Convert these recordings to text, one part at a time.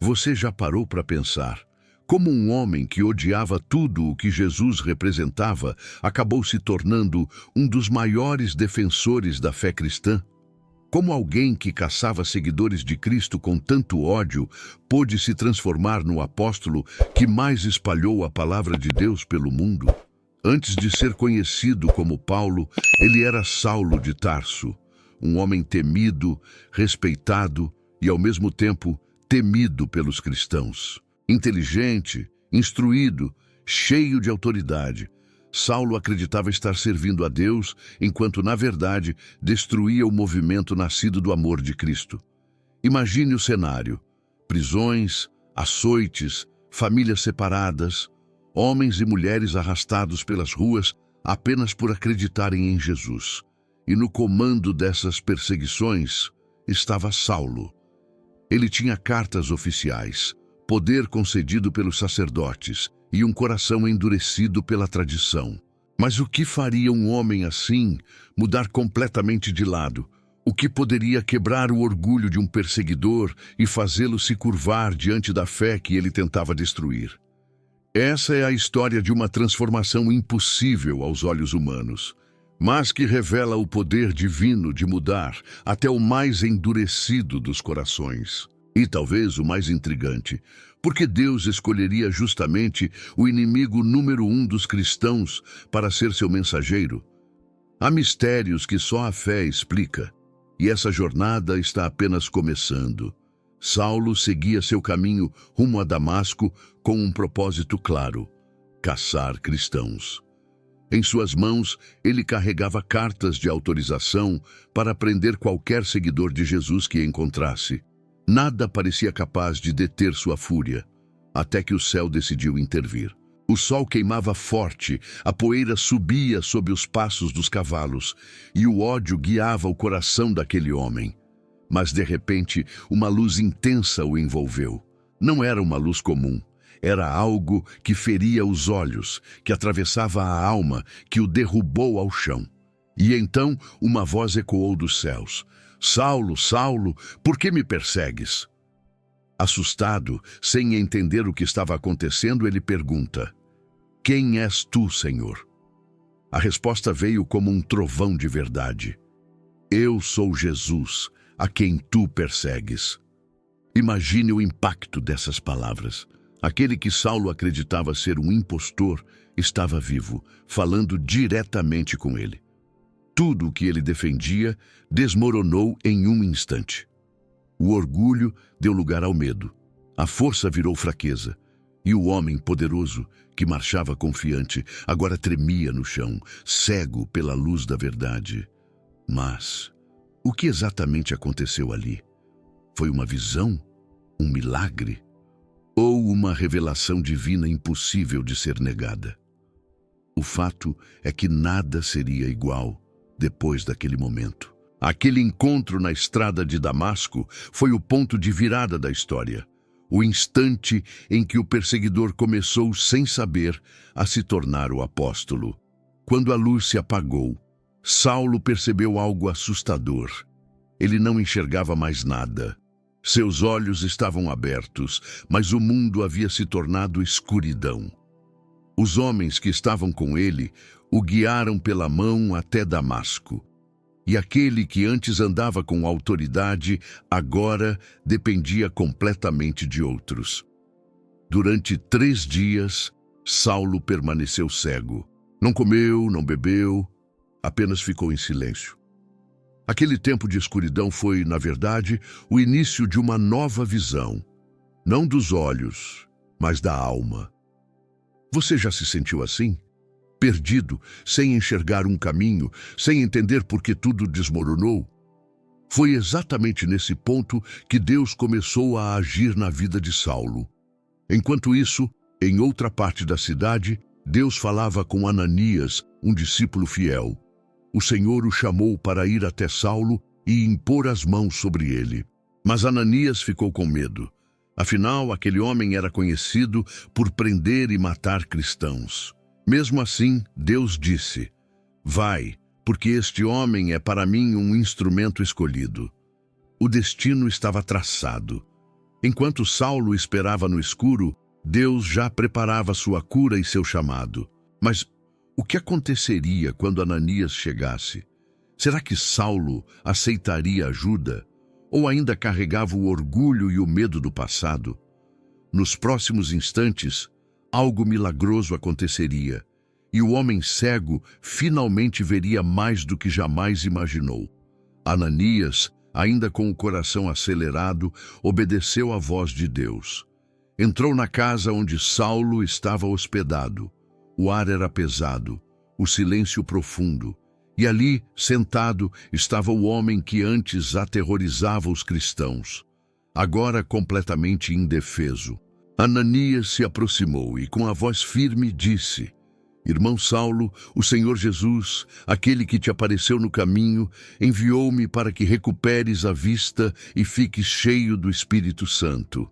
Você já parou para pensar como um homem que odiava tudo o que Jesus representava acabou se tornando um dos maiores defensores da fé cristã? Como alguém que caçava seguidores de Cristo com tanto ódio pôde se transformar no apóstolo que mais espalhou a palavra de Deus pelo mundo? Antes de ser conhecido como Paulo, ele era Saulo de Tarso, um homem temido, respeitado e, ao mesmo tempo, temido pelos cristãos. Inteligente, instruído, cheio de autoridade, Saulo acreditava estar servindo a Deus, enquanto, na verdade, destruía o movimento nascido do amor de Cristo. Imagine o cenário: prisões, açoites, famílias separadas, homens e mulheres arrastados pelas ruas apenas por acreditarem em Jesus. E no comando dessas perseguições estava Saulo. Ele tinha cartas oficiais, poder concedido pelos sacerdotes e um coração endurecido pela tradição. Mas o que faria um homem assim mudar completamente de lado? O que poderia quebrar o orgulho de um perseguidor e fazê-lo se curvar diante da fé que ele tentava destruir? Essa é a história de uma transformação impossível aos olhos humanos, mas que revela o poder divino de mudar até o mais endurecido dos corações. E talvez o mais intrigante, porque Deus escolheria justamente o inimigo número 1 dos cristãos para ser seu mensageiro? Há mistérios que só a fé explica, e essa jornada está apenas começando. Saulo seguia seu caminho rumo a Damasco com um propósito claro: caçar cristãos. Em suas mãos, ele carregava cartas de autorização para prender qualquer seguidor de Jesus que encontrasse. Nada parecia capaz de deter sua fúria, até que o céu decidiu intervir. O sol queimava forte, a poeira subia sob os passos dos cavalos, e o ódio guiava o coração daquele homem. Mas, de repente, uma luz intensa o envolveu. Não era uma luz comum. Era algo que feria os olhos, que atravessava a alma, que o derrubou ao chão. E então uma voz ecoou dos céus: Saulo, Saulo, por que me persegues? Assustado, sem entender o que estava acontecendo, ele pergunta: Quem és tu, Senhor? A resposta veio como um trovão de verdade: Eu sou Jesus, a quem tu persegues. Imagine o impacto dessas palavras. Aquele que Saulo acreditava ser um impostor estava vivo, falando diretamente com ele. Tudo o que ele defendia desmoronou em um instante. O orgulho deu lugar ao medo, a força virou fraqueza, e o homem poderoso, que marchava confiante, agora tremia no chão, cego pela luz da verdade. Mas o que exatamente aconteceu ali? Foi uma visão? Um milagre? Ou uma revelação divina impossível de ser negada? O fato é que nada seria igual depois daquele momento. Aquele encontro na estrada de Damasco foi o ponto de virada da história. O instante em que o perseguidor começou, sem saber, a se tornar o apóstolo. Quando a luz se apagou, Saulo percebeu algo assustador. Ele não enxergava mais nada. Seus olhos estavam abertos, mas o mundo havia se tornado escuridão. Os homens que estavam com ele o guiaram pela mão até Damasco. E aquele que antes andava com autoridade, agora dependia completamente de outros. Durante 3 dias, Saulo permaneceu cego. Não comeu, não bebeu, apenas ficou em silêncio. Aquele tempo de escuridão foi, na verdade, o início de uma nova visão, não dos olhos, mas da alma. Você já se sentiu assim? Perdido, sem enxergar um caminho, sem entender por que tudo desmoronou? Foi exatamente nesse ponto que Deus começou a agir na vida de Saulo. Enquanto isso, em outra parte da cidade, Deus falava com Ananias, um discípulo fiel. O Senhor o chamou para ir até Saulo e impor as mãos sobre ele. Mas Ananias ficou com medo. Afinal, aquele homem era conhecido por prender e matar cristãos. Mesmo assim, Deus disse: Vai, porque este homem é para mim um instrumento escolhido. O destino estava traçado. Enquanto Saulo esperava no escuro, Deus já preparava sua cura e seu chamado. Mas o que aconteceria quando Ananias chegasse? Será que Saulo aceitaria ajuda? Ou ainda carregava o orgulho e o medo do passado? Nos próximos instantes, algo milagroso aconteceria, e o homem cego finalmente veria mais do que jamais imaginou. Ananias, ainda com o coração acelerado, obedeceu à voz de Deus. Entrou na casa onde Saulo estava hospedado. O ar era pesado, o silêncio profundo, e ali, sentado, estava o homem que antes aterrorizava os cristãos, agora completamente indefeso. Ananias se aproximou e, com a voz firme, disse: Irmão Saulo, o Senhor Jesus, aquele que te apareceu no caminho, enviou-me para que recuperes a vista e fiques cheio do Espírito Santo.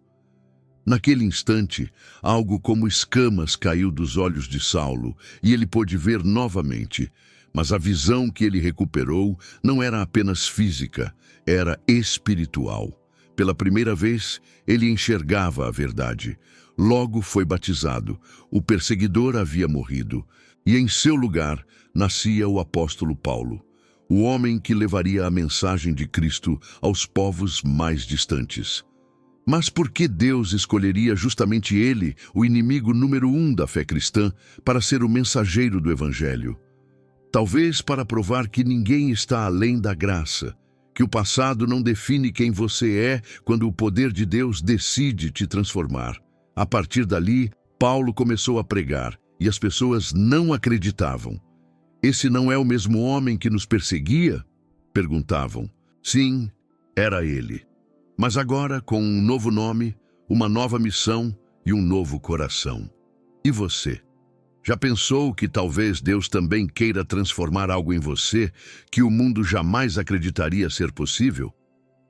Naquele instante, algo como escamas caiu dos olhos de Saulo e ele pôde ver novamente. Mas a visão que ele recuperou não era apenas física, era espiritual. Pela primeira vez, ele enxergava a verdade. Logo foi batizado. O perseguidor havia morrido. E em seu lugar nascia o apóstolo Paulo, o homem que levaria a mensagem de Cristo aos povos mais distantes. Mas por que Deus escolheria justamente ele, o inimigo número 1 da fé cristã, para ser o mensageiro do Evangelho? Talvez para provar que ninguém está além da graça, que o passado não define quem você é quando o poder de Deus decide te transformar. A partir dali, Paulo começou a pregar e as pessoas não acreditavam. Esse não é o mesmo homem que nos perseguia? Perguntavam. Sim, era ele. Mas agora, com um novo nome, uma nova missão e um novo coração. E você? Já pensou que talvez Deus também queira transformar algo em você que o mundo jamais acreditaria ser possível?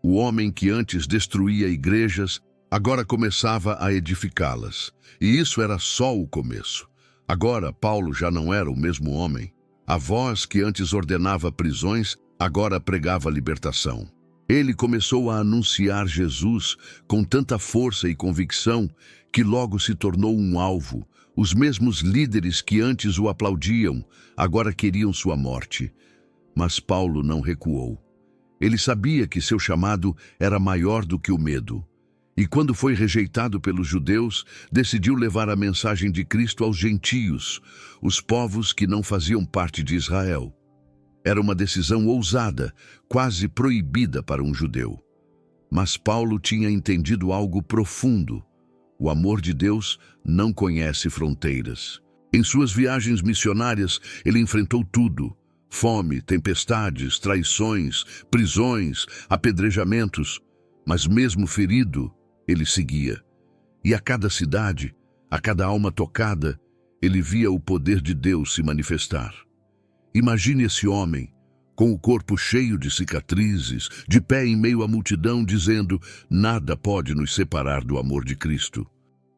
O homem que antes destruía igrejas, agora começava a edificá-las. E isso era só o começo. Agora Paulo já não era o mesmo homem. A voz que antes ordenava prisões, agora pregava libertação. Ele começou a anunciar Jesus com tanta força e convicção que logo se tornou um alvo. Os mesmos líderes que antes o aplaudiam, agora queriam sua morte. Mas Paulo não recuou. Ele sabia que seu chamado era maior do que o medo. E quando foi rejeitado pelos judeus, decidiu levar a mensagem de Cristo aos gentios, os povos que não faziam parte de Israel. Era uma decisão ousada, quase proibida para um judeu. Mas Paulo tinha entendido algo profundo. O amor de Deus não conhece fronteiras. Em suas viagens missionárias, ele enfrentou tudo: fome, tempestades, traições, prisões, apedrejamentos. Mas mesmo ferido, ele seguia. E a cada cidade, a cada alma tocada, ele via o poder de Deus se manifestar. Imagine esse homem, com o corpo cheio de cicatrizes, de pé em meio à multidão, dizendo: nada pode nos separar do amor de Cristo.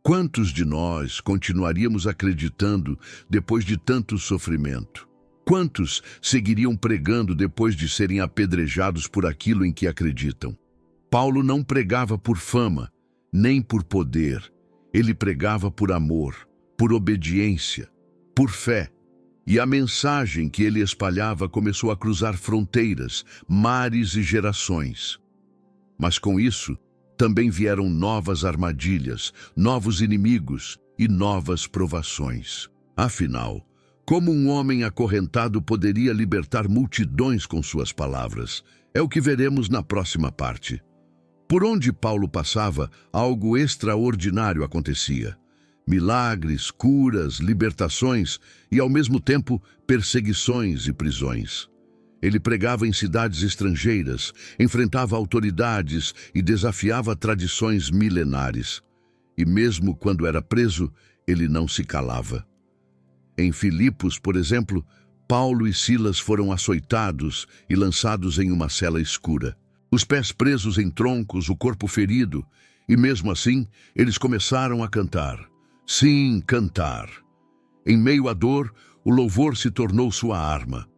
Quantos de nós continuaríamos acreditando depois de tanto sofrimento? Quantos seguiriam pregando depois de serem apedrejados por aquilo em que acreditam? Paulo não pregava por fama, nem por poder. Ele pregava por amor, por obediência, por fé. E a mensagem que ele espalhava começou a cruzar fronteiras, mares e gerações. Mas com isso, também vieram novas armadilhas, novos inimigos e novas provações. Afinal, como um homem acorrentado poderia libertar multidões com suas palavras? É o que veremos na próxima parte. Por onde Paulo passava, algo extraordinário acontecia. Milagres, curas, libertações e, ao mesmo tempo, perseguições e prisões. Ele pregava em cidades estrangeiras, enfrentava autoridades e desafiava tradições milenares. E mesmo quando era preso, ele não se calava. Em Filipos, por exemplo, Paulo e Silas foram açoitados e lançados em uma cela escura. Os pés presos em troncos, o corpo ferido, e mesmo assim, eles começaram a cantar. Sim, cantar. Em meio à dor, o louvor se tornou sua arma.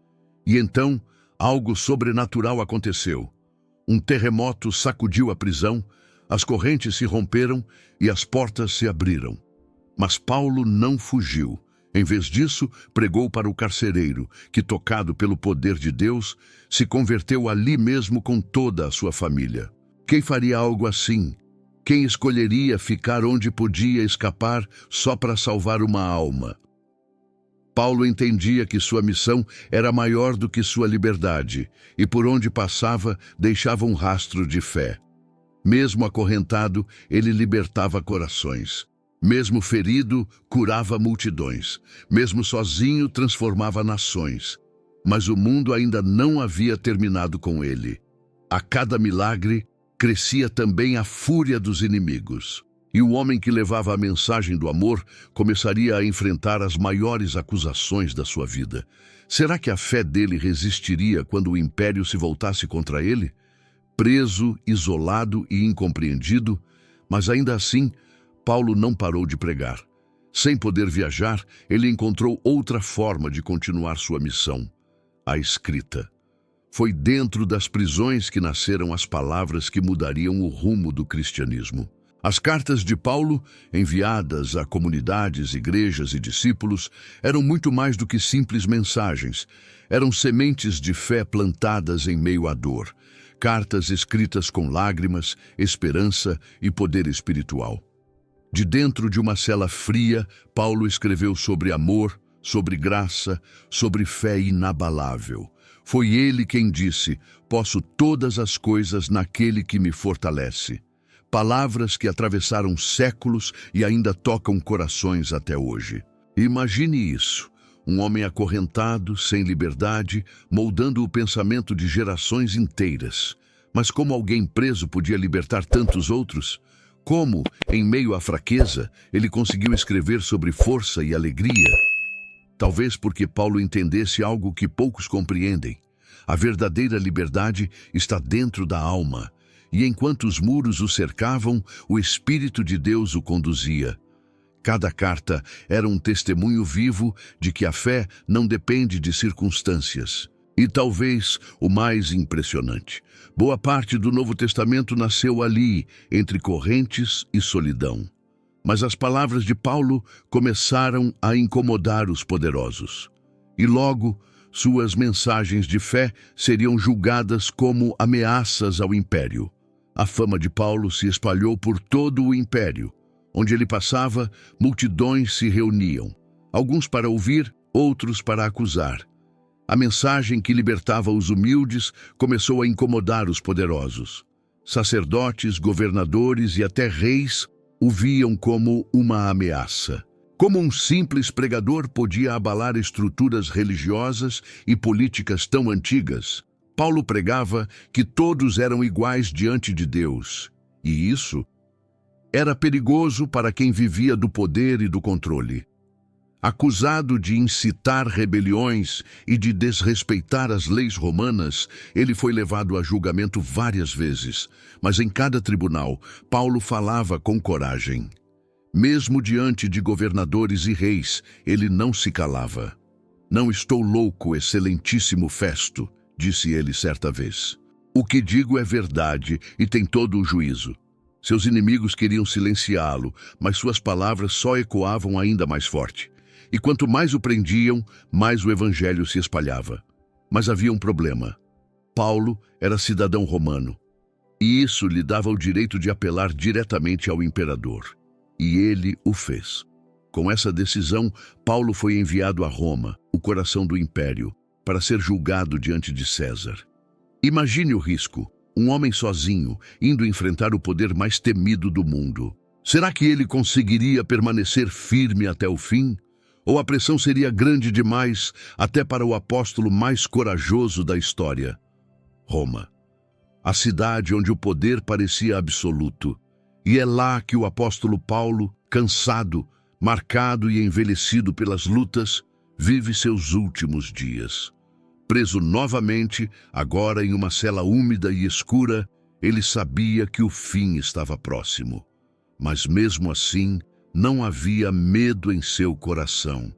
E então, algo sobrenatural aconteceu. Um terremoto sacudiu a prisão, As correntes se romperam e as portas se abriram. Mas Paulo não fugiu. Em vez disso, pregou para o carcereiro, que, tocado pelo poder de Deus, se converteu ali mesmo com toda a sua família. Quem faria algo assim? Quem escolheria ficar onde podia escapar só para salvar uma alma? Paulo entendia que sua missão era maior do que sua liberdade, e por onde passava, deixava um rastro de fé. Mesmo acorrentado, ele libertava corações. Mesmo ferido, curava multidões. Mesmo sozinho, transformava nações. Mas o mundo ainda não havia terminado com ele. A cada milagre, crescia também a fúria dos inimigos. E o homem que levava a mensagem do amor começaria a enfrentar as maiores acusações da sua vida. Será que a fé dele resistiria quando o império se voltasse contra ele? Preso, isolado e incompreendido, mas ainda assim, Paulo não parou de pregar. Sem poder viajar, ele encontrou outra forma de continuar sua missão: a escrita. Foi dentro das prisões que nasceram as palavras que mudariam o rumo do cristianismo. As cartas de Paulo, enviadas a comunidades, igrejas e discípulos, eram muito mais do que simples mensagens. Eram sementes de fé plantadas em meio à dor. Cartas escritas com lágrimas, esperança e poder espiritual. De dentro de uma cela fria, Paulo escreveu sobre amor, sobre graça, sobre fé inabalável. Foi ele quem disse: "Posso todas as coisas naquele que me fortalece." Palavras que atravessaram séculos e ainda tocam corações até hoje. Imagine isso: um homem acorrentado, sem liberdade, moldando o pensamento de gerações inteiras. Mas como alguém preso podia libertar tantos outros? Como, em meio à fraqueza, ele conseguiu escrever sobre força e alegria? Talvez porque Paulo entendesse algo que poucos compreendem. A verdadeira liberdade está dentro da alma. E enquanto os muros o cercavam, o Espírito de Deus o conduzia. Cada carta era um testemunho vivo de que a fé não depende de circunstâncias. E talvez o mais impressionante: boa parte do Novo Testamento nasceu ali, entre correntes e solidão. Mas as palavras de Paulo começaram a incomodar os poderosos. E logo, suas mensagens de fé seriam julgadas como ameaças ao império. A fama de Paulo se espalhou por todo o império. Onde ele passava, multidões se reuniam, alguns para ouvir, outros para acusar. A mensagem que libertava os humildes começou a incomodar os poderosos. Sacerdotes, governadores e até reis o viam como uma ameaça. Como um simples pregador podia abalar estruturas religiosas e políticas tão antigas? Paulo pregava que todos eram iguais diante de Deus, e isso era perigoso para quem vivia do poder e do controle. Acusado de incitar rebeliões e de desrespeitar as leis romanas, ele foi levado a julgamento várias vezes, mas em cada tribunal, Paulo falava com coragem. Mesmo diante de governadores e reis, ele não se calava. "Não estou louco, excelentíssimo Festo", disse ele certa vez. "O que digo é verdade e tem todo o juízo." Seus inimigos queriam silenciá-lo, mas suas palavras só ecoavam ainda mais forte. E quanto mais o prendiam, mais o evangelho se espalhava. Mas havia um problema. Paulo era cidadão romano, e isso lhe dava o direito de apelar diretamente ao imperador. E ele o fez. Com essa decisão, Paulo foi enviado a Roma, o coração do império, para ser julgado diante de César. Imagine o risco: um homem sozinho, indo enfrentar o poder mais temido do mundo. Será que ele conseguiria permanecer firme até o fim? Ou a pressão seria grande demais até para o apóstolo mais corajoso da história? Roma, a cidade onde o poder parecia absoluto. E é lá que o apóstolo Paulo, cansado, marcado e envelhecido pelas lutas, vive seus últimos dias. Preso novamente, agora em uma cela úmida e escura, ele sabia que o fim estava próximo. Mas mesmo assim, não havia medo em seu coração.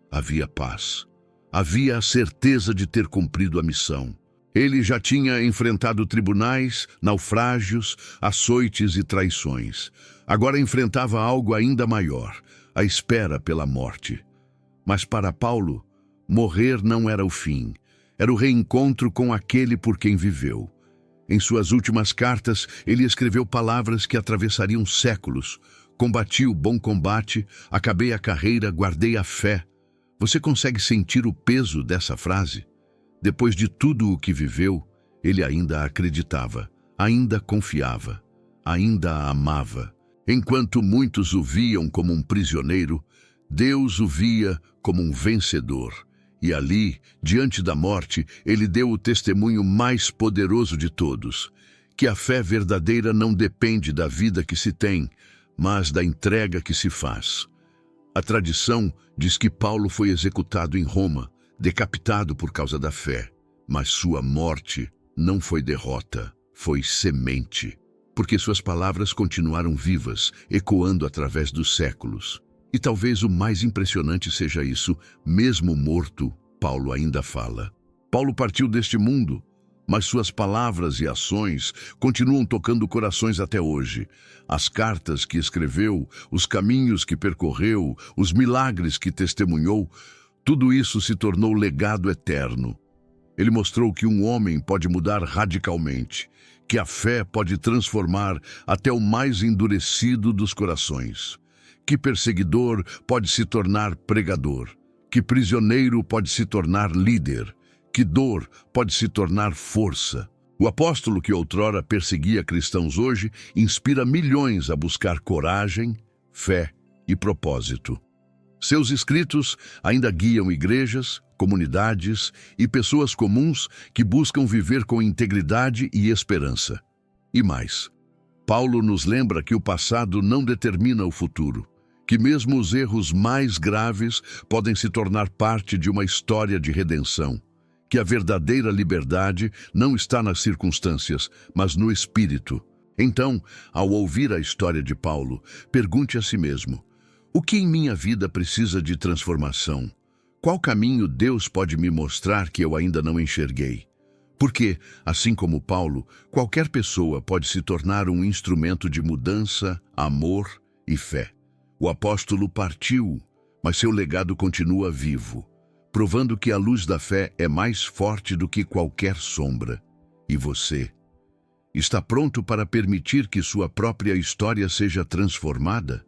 Havia paz. Havia a certeza de ter cumprido a missão. Ele já tinha enfrentado tribunais, naufrágios, açoites e traições. Agora enfrentava algo ainda maior, a espera pela morte. Mas para Paulo, morrer não era o fim. Era o reencontro com aquele por quem viveu. Em suas últimas cartas, ele escreveu palavras que atravessariam séculos. Combati o bom combate, acabei a carreira, guardei a fé. Você consegue sentir o peso dessa frase? Depois de tudo o que viveu, ele ainda acreditava, ainda confiava, ainda a amava. Enquanto muitos o viam como um prisioneiro, Deus o via como um vencedor. E ali, diante da morte, ele deu o testemunho mais poderoso de todos, que a fé verdadeira não depende da vida que se tem, mas da entrega que se faz. A tradição diz que Paulo foi executado em Roma, decapitado por causa da fé, mas sua morte não foi derrota, foi semente, porque suas palavras continuaram vivas, ecoando através dos séculos. E talvez o mais impressionante seja isso, mesmo morto, Paulo ainda fala. Paulo partiu deste mundo, mas suas palavras e ações continuam tocando corações até hoje. As cartas que escreveu, os caminhos que percorreu, os milagres que testemunhou, tudo isso se tornou legado eterno. Ele mostrou que um homem pode mudar radicalmente, que a fé pode transformar até o mais endurecido dos corações, que perseguidor pode se tornar pregador, que prisioneiro pode se tornar líder, que dor pode se tornar força. O apóstolo que outrora perseguia cristãos hoje inspira milhões a buscar coragem, fé e propósito. Seus escritos ainda guiam igrejas, comunidades e pessoas comuns que buscam viver com integridade e esperança. E mais, Paulo nos lembra que o passado não determina o futuro, que mesmo os erros mais graves podem se tornar parte de uma história de redenção, que a verdadeira liberdade não está nas circunstâncias, mas no espírito. Então, ao ouvir a história de Paulo, pergunte a si mesmo: o que em minha vida precisa de transformação? Qual caminho Deus pode me mostrar que eu ainda não enxerguei? Porque, assim como Paulo, qualquer pessoa pode se tornar um instrumento de mudança, amor e fé. O apóstolo partiu, mas seu legado continua vivo, provando que a luz da fé é mais forte do que qualquer sombra. E você? Está pronto para permitir que sua própria história seja transformada?